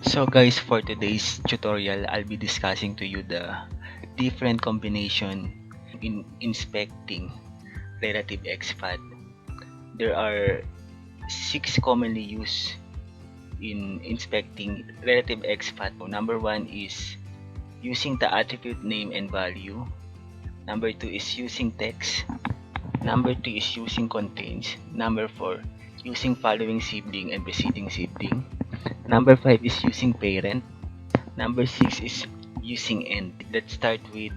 So guys, for today's tutorial, I'll be discussing to you the different combination in inspecting relative XPath. There are 6 commonly used in inspecting relative XPath. Number 1 is using the attribute name and value. Number 2 is using text. Number 3 is using contains. Number 4, using following sibling and preceding sibling. Number 5 is using parent. Number 6 is using end. Let's start with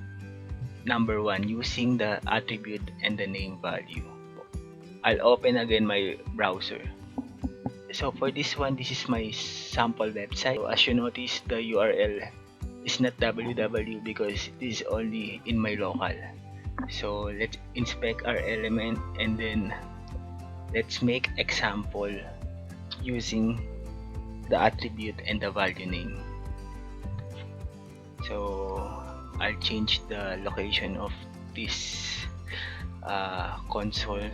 number 1, using the attribute and the name value. I'll open again my browser. So for this one, this is my sample website. So as you notice, the URL is not www because this is only in my local. So let's inspect our element and then let's make example using the attribute and the value name. So I'll change the location of this console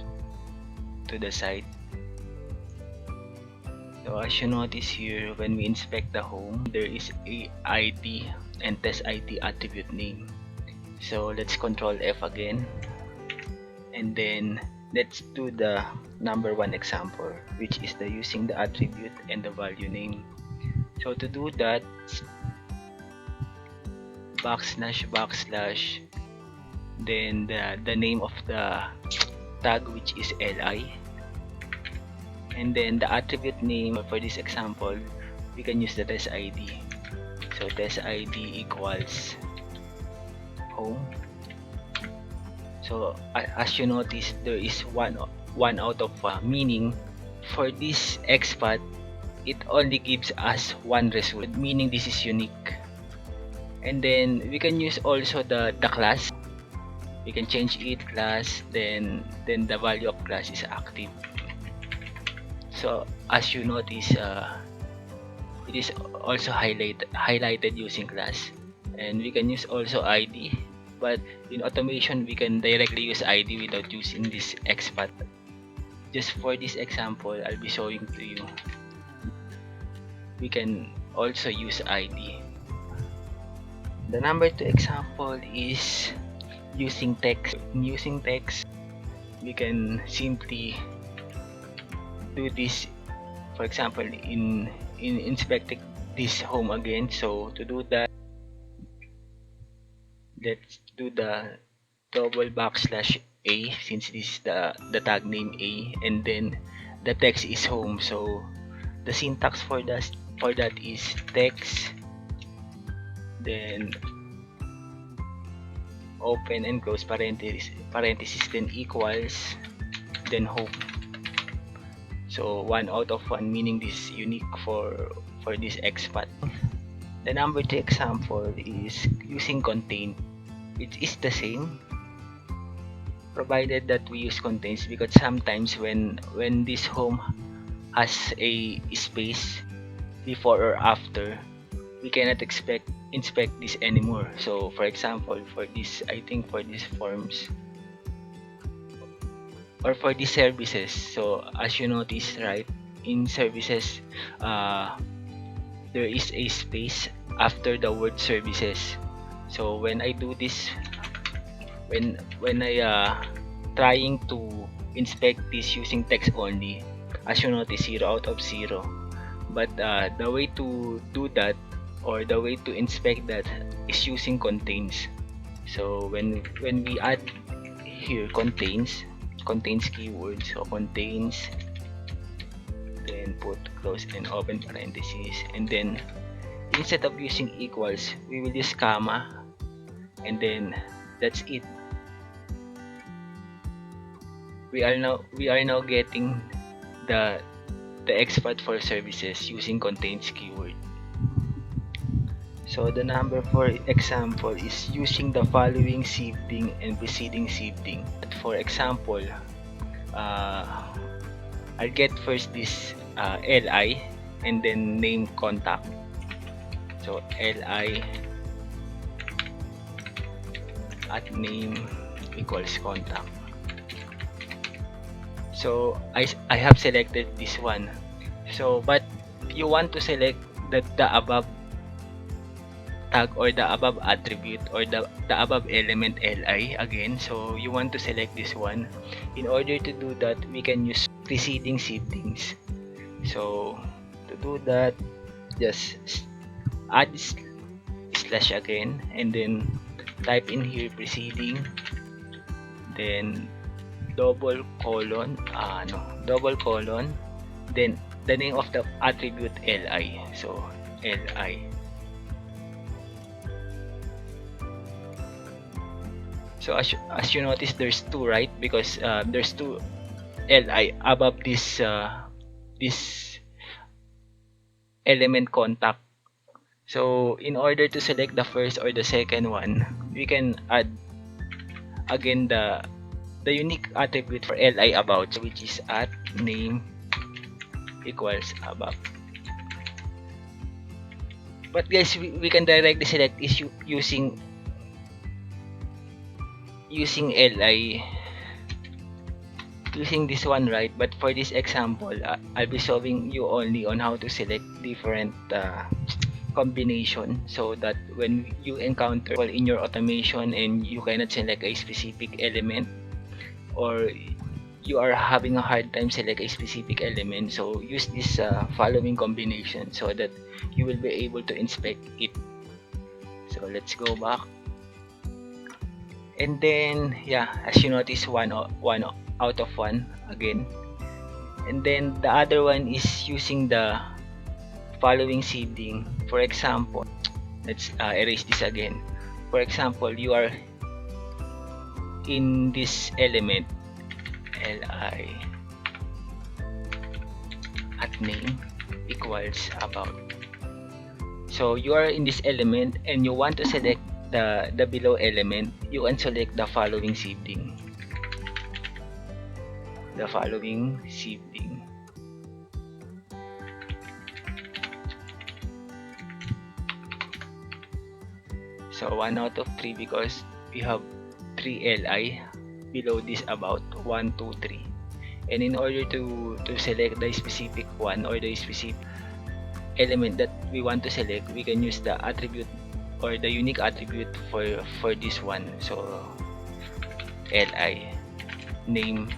to the side. So as you notice here, when we inspect the home, there is a ID and test ID attribute name. So let's control F again, and then let's do the number 1 example, which is the using the attribute and the value name. So to do that, \\, then the name of the tag, which is li, and then the attribute name. For this example, we can use the test id. So test id equals home. So as you notice, there is one out of meaning for this XPath, it only gives us one result, meaning this is unique. And then we can use also the class. We can change it class, then the value of class is active. So as you notice, it is also highlighted using class, and we can use also ID, but in automation we can directly use ID without using this XPath. Just for this example, I'll be showing to you, we can also use ID. The number 2 example is using text. Using text, we can simply do this. For example, in inspecting this home again. So to do that, let's do the \\a, since this is the tag name A, and then the text is home. So the syntax for that is text, then open and close parenthesis, then equals, then home. So 1 out of 1, meaning this is unique for this XPath. The number 3 example is using contain. It is the same, provided that we use contains, because sometimes when this home has a space before or after, we cannot inspect this anymore. So for example, for this, I think for these forms or for these services, so as you notice, right, in services, there is a space after the word services. So when I do this, when I trying to inspect this using text only, as you notice, 0 out of 0. But the way to do that, or the way to inspect that, is using contains. So when we add here contains keyword, so contains, then put close and open parenthesis, and then instead of using equals, we will use comma, and then that's it. We are now getting the XPath for services using contains keyword. So the number 4 example is using the following sibling and preceding sibling. For example, I'll get first this li, and then name contact. So li at name equals contact. So I have selected this one. So but you want to select the above tag or the above attribute or the above element li again. So you want to select this one. In order to do that, we can use preceding siblings. So to do that, just add slash again and then type in here preceding, then double colon, then the name of the attribute li. So li. So as you notice, there's two, right? Because there's two li above this this element contact. So in order to select the first or the second one, we can add again the unique attribute for li about, which is at name equals above. But guys, we can directly select is using li, using this one, right? But for this example, I'll be showing you only on how to select different combination, so that when you encounter in your automation and you cannot select a specific element, or you are having a hard time select a specific element, so use this following combination so that you will be able to inspect it. So let's go back, and then yeah, as you notice, one out of one again, and then the other one is using the following sibling. For example, let's erase this again. For example, you are in this element li at name equals about. So you are in this element and you want to select the below element. You can select the following sibling. So 1 out of 3 because we have 3 li below this about 1, 2, 3. And in order to select the specific one or the specific element that we want to select, we can use the attribute or the unique attribute for this one. So li name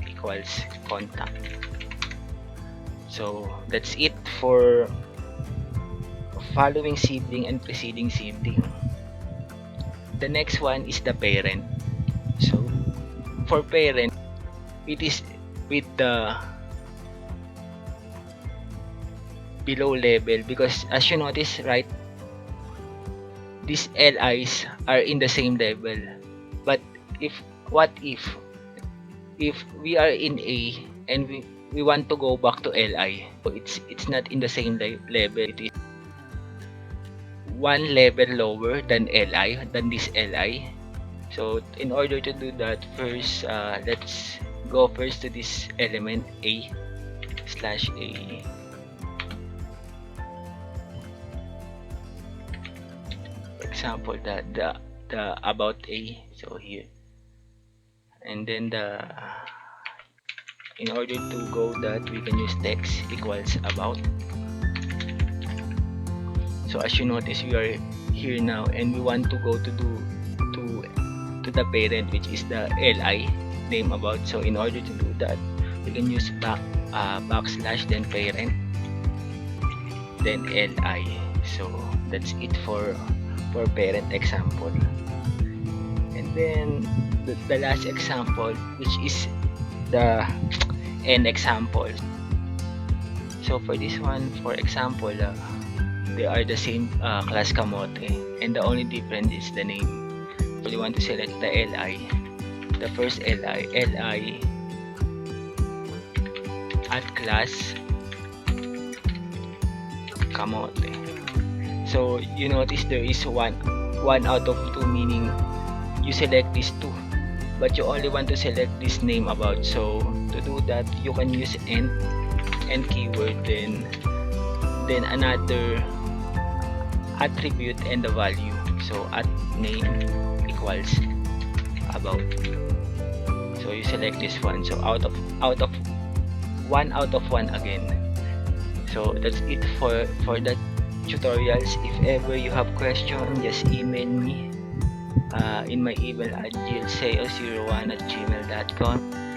equals contact. So that's it for following sibling and preceding sibling. The next one is the parent. So for parent, it is with the below level, because as you notice, right, these li's are in the same level. But if we are in A and we want to go back to li, so it's not in the same level. It is one level lower than this li. So in order to do that, first let's go first to this element a slash a. Example, the about a, so here, and then in order to go that, we can use text equals about. So as you notice, we are here now and we want to go to the parent, which is the li name about. So in order to do that, we can use backslash then parent then li. So that's it for parent example. And then the last example, which is the end example. So for this one, for example, they are the same class kamote, and the only difference is the name. So you want to select the li, the first li at class kamote. So you notice there is one out of 2, meaning you select these 2, but you only want to select this name about. So to do that, you can use end keyword, then another attribute and the value. So at name equals about. So you select this one. So out of 1 out of 1 again. So that's it for that tutorials. If ever you have question, just email me in my email at jillsales01@gmail.com.